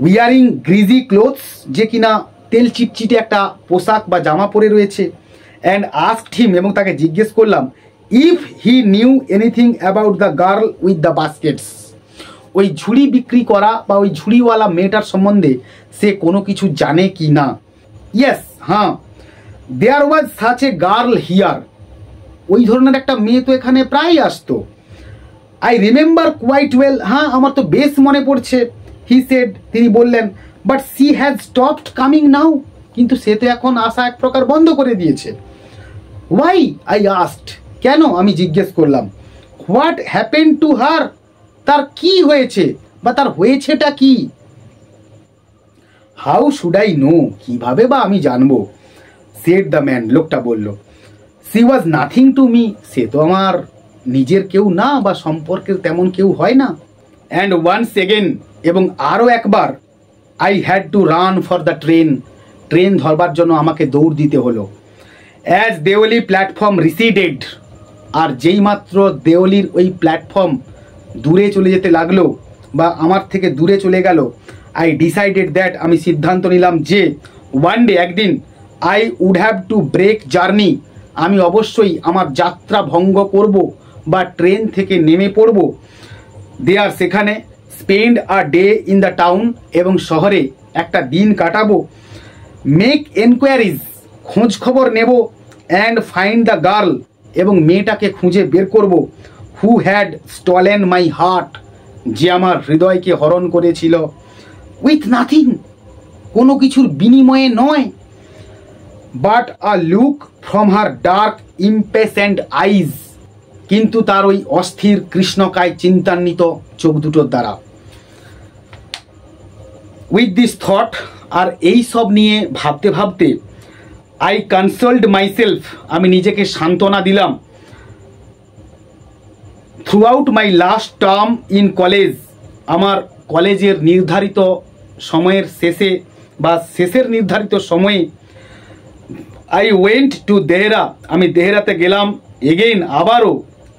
উইয়ারিং গ্রিজি ক্লোথস, যে কিনা তেল চিটচিটে একটা পোশাক বা জামা পরে রয়েছে। অ্যান্ড আস্কড হিম, এবং তাকে জিজ্ঞেস করলাম, if he knew anything about the girl with the baskets, ওই ঝুড়ি বিক্রি করা বা ওই ঝুড়িওয়ালা মেয়েটার সম্বন্ধে সে কোনো কিছু জানে কি না। ইয়েস, হ্যাঁ, there was such a girl here, ওই ধরনের একটা মেয়ে তো এখানে প্রায় আসতো। আই রিমেম্বার কোয়াইট ওয়েল, হ্যাঁ আমার তো বেশ মনে পড়ছে। হি সেড, তিনি বললেন, but she has stopped coming now, কিন্তু সে তো এখন আসা এক প্রকার বন্ধ করে দিয়েছে। ওয়াই, আই আস্কড, কেন, আমি জিজ্ঞেস করলাম। হোয়াট হ্যাপেন টু হার, তার কি হয়েছে বা তার হয়েছেটা কি। হাউ শুড আই নো, কিভাবে বা আমি জানবো। সেড দ্য ম্যান, লোকটা বলল। She was nothing to me, সে তো আমার নিজের কেউ না বা সম্পর্কের তেমন কেউ হয় না। অ্যান্ড ওয়ান্স এগেন, এবং আরও একবার, I had to run for the train, train ধরবার জন্য আমাকে দৌড় দিতে হলো। অ্যাজ দেওলি প্ল্যাটফর্ম রিসিডেড, আর যেই মাত্র দেওলির ওই প্ল্যাটফর্ম দূরে চলে যেতে লাগলো বা আমার থেকে দূরে চলে গেল, আই ডিসাইডেড দ্যাট, আমি সিদ্ধান্ত নিলাম যে ওয়ান ডে, একদিন, I would have to break journey, আমি অবশ্যই আমার যাত্রা ভঙ্গ করব বা ট্রেন থেকে নেমে পড়ব। দেয়ার, সেখানে, spend a day in the town, এবং শহরে একটা দিন কাটাবো। মেক এনকোয়ারিজ, খোঁজ খবর নেব। অ্যান্ড ফাইন্ড দ্য গার্ল, এবং মেয়েটাকে খুঁজে বের করব। Who had stolen my heart, যে আমার হৃদয়কে হরণ করেছিল। উইথ নাথিং, কোনো কিছুর বিনিময়ে নয়। But a look from her dark impatient eyes, কিন্তু তার ওই অস্থির কৃষ্ণকায় চিন্তান্বিত চোখ দুটোর দ্বারা। উইথ দিস থট, আর এই সব নিয়ে ভাবতে ভাবতে, আই কনসোল্ড মাইসেলফ, আমি নিজেকে সান্ত্বনা দিলাম। Through out my last term in college, আমার কলেজের নির্ধারিত সময়ের শেষে বা শেষের নির্ধারিত সময়ে, আই ওয়েন্ট টু দেহরা, আমি দেহরাতে গেলাম। এগেইন, আবারও,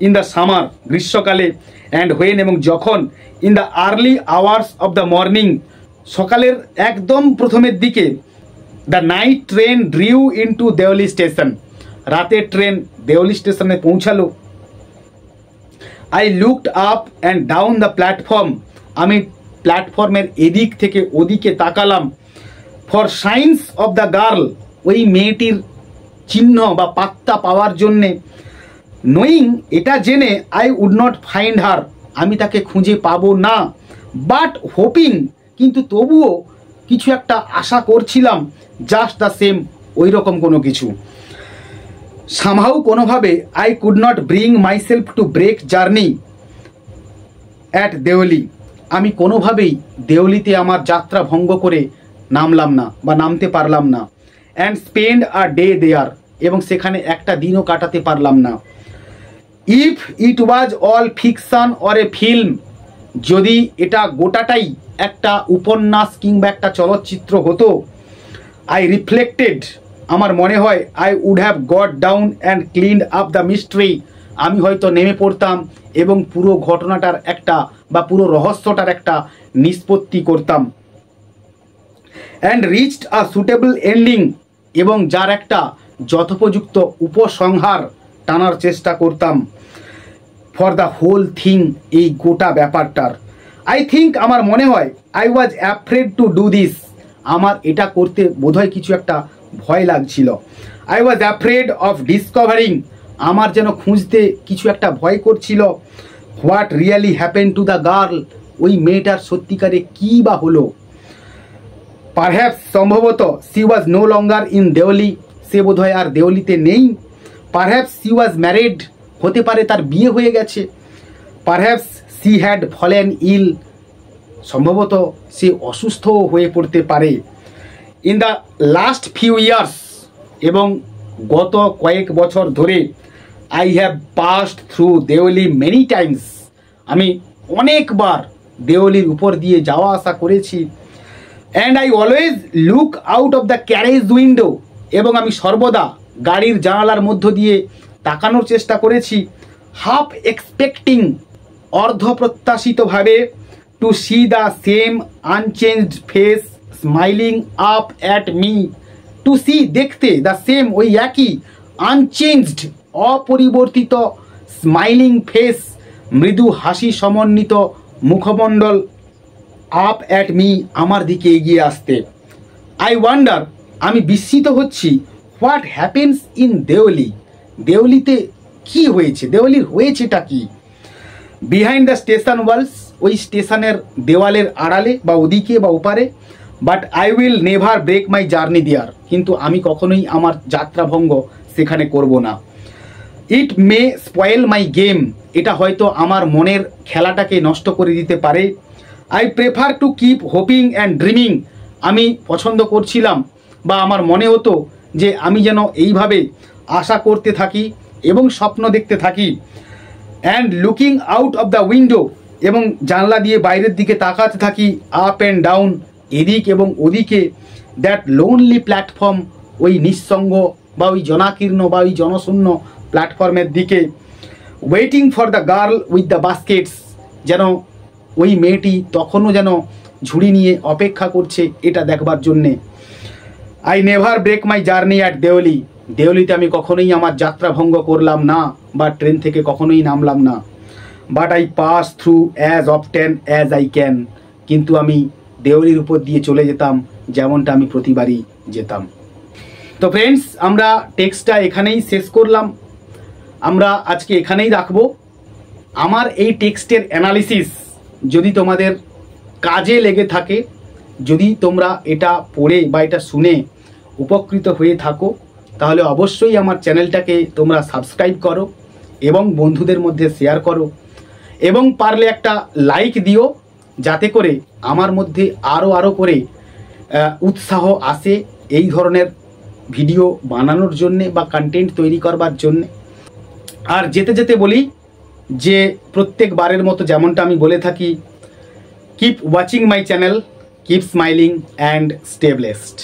ইন দ্য সামার, গ্রীষ্মকালে। অ্যান্ড হোয়েন, এবং যখন, in the early hours of the morning, সকালের একদম প্রথমের দিকে, the night train drew in to Deoli station, রাতের ট্রেন দেওলি স্টেশনে পৌঁছালো। I looked up and down the platform, আমি প্ল্যাটফর্মের এদিক থেকে ওদিকে তাকালাম। For signs of the girl, ওই মেয়েটির চিহ্ন বা পাত্তা পাওয়ার জন্যে, নোয়িং, এটা জেনে I would not find her, আমি তাকে খুঁজে পাবো না, বাট হোপিং, কিন্তু তবুও কিছু একটা আশা করছিলাম, জাস্ট দ্য সেম, ওই রকম কোনো কিছু। সামহাউ, কোনোভাবে, I could not bring myself to break journey at Deoli, আমি কোনোভাবেই দেওলিতে আমার যাত্রা ভঙ্গ করে নামলাম না বা নামতে পারলাম না। And spend a day there, এবং সেখানে একটা দিনও কাটাতে পারলাম না। If it was all fiction or a film, যদি এটা গোটাটাই একটা উপন্যাস কিংবা একটা চলচ্চিত্র হতো, আই রিফ্লেক্টেড, আমার মনে হয়, I would have got down and cleaned up the mystery, আমি হয়তো নেমে পড়তাম এবং পুরো ঘটনাটার একটা বা পুরো রহস্যটার একটা নিষ্পত্তি করতাম। And reached a suitable ending, এবং যার একটা যথোপযুক্ত উপসংহার টানার চেষ্টা করতাম ফর দ্য হোল থিং, এই গোটা ব্যাপারটার। আই থিঙ্ক, আমার মনে হয়, I was afraid to do this, আমার এটা করতে বোধহয় কিছু একটা ভয় লাগছিল। I was afraid of discovering, আমার যেন খুঁজতে কিছু একটা ভয় করছিল। What really happen to the girl, ওই মেয়েটার সত্যিকারে কী বা হলো। পারহ্যাপস, সম্ভবত, she was no longer in Deoli, সে বোধহয় আর দেওলিতে নেই। পারহ্যাপস সি ওয়াজ ম্যারিড, হতে পারে তার বিয়ে হয়ে গেছে। পারহ্যাপস সি হ্যাড ফলেন ইল, সম্ভবত সে অসুস্থ হয়ে পড়তে পারে। In the last few years, এবং গত কয়েক বছর ধরে, I have passed through Deoli many Times, আমি অনেকবার দেওলির উপর দিয়ে যাওয়া আসা করেছি। And I always look out of the carriage window, এবং আমি সর্বদা গাড়ির জানালার মধ্য দিয়ে তাকানোর চেষ্টা করেছি। হাফ এক্সপেক্টিং, অর্ধপ্রত্যাশিতভাবে, to see the same unchanged face smiling up at me, to see, দেখতে, দ্য সেম, ওই একই, আনচেঞ্জড, অপরিবর্তিত, স্মাইলিং ফেস, মৃদু হাসি সমন্বিত মুখমণ্ডল, আপ অ্যাট মি, আমার দিকে এগিয়ে আসতে। আই ওয়ান্ডার, আমি বিস্মিত হচ্ছি, হোয়াট হ্যাপেন্স ইন দেওলি, দেওলিতে কি হয়েছে, দেওলির হয়েছেটা কি। বিহাইন্ড দ্য স্টেশন ওয়ালস, ওই স্টেশনের দেওয়ালের আড়ালে বা ওদিকে বা ওপারে। But I will never break my journey there, কিন্তু আমি কখনোই আমার যাত্রাভঙ্গ সেখানে করব না। ইট মে স্পয়েল মাই গেম, এটা হয়তো আমার মনের খেলাটাকে নষ্ট করে দিতে পারে। I prefer to keep hoping and dreaming, আমি পছন্দ করছিলাম বা আমার মনে হতো যে আমি যেন এইভাবে আশা করতে থাকি এবং স্বপ্ন দেখতে থাকি। And looking out of the window, এবং জানলা দিয়ে বাইরের দিকে তাকাতে থাকি, আপ অ্যান্ড ডাউন, এদিক এবং ওদিকে, দ্যাট লোনলি প্ল্যাটফর্ম, ওই নিঃসঙ্গ বা ওই জনাকীর্ণ বা ওই জনশূন্য প্ল্যাটফর্মের দিকে। Waiting for the girl with the baskets, যেন ওই মেয়েটি তখনও যেন ঝুড়ি নিয়ে অপেক্ষা করছে এটা দেখবার জন্যে। I never break my journey at Deoli, দেওলিতে আমি কখনোই আমার যাত্রা ভঙ্গ করলাম না বা ট্রেন থেকে কখনোই নামলাম না। But I pass through as often as I can, কিন্তু আমি দেওলির উপর দিয়ে চলে যেতাম যেমনটা আমি প্রতিবারই যেতাম। তো ফ্রেন্ডস, আমরা টেক্সটটা এখানেই শেষ করলাম, আমরা আজকে এখানেই রাখবো। আমার এই টেক্সটের অ্যানালিসিস যদি তোমাদের কাজে লেগে থাকে, যদি তোমরা এটা পড়ে বা এটা শুনে উপকৃত হয়ে থাকো, তাহলে অবশ্যই আমার চ্যানেলটাকে তোমরা সাবস্ক্রাইব করো এবং বন্ধুদের মধ্যে শেয়ার করো, এবং পারলে একটা লাইক দিও, যাতে করে আমার মধ্যে আরও করে উৎসাহ আসে এই ধরনের ভিডিও বানানোর জন্যে বা কন্টেন্ট তৈরি করবার জন্যে। আর যেতে যেতে বলি যে প্রত্যেকবারের মতো যেমনটা আমি বলে থাকি, keep watching my channel, keep smiling and stay blessed.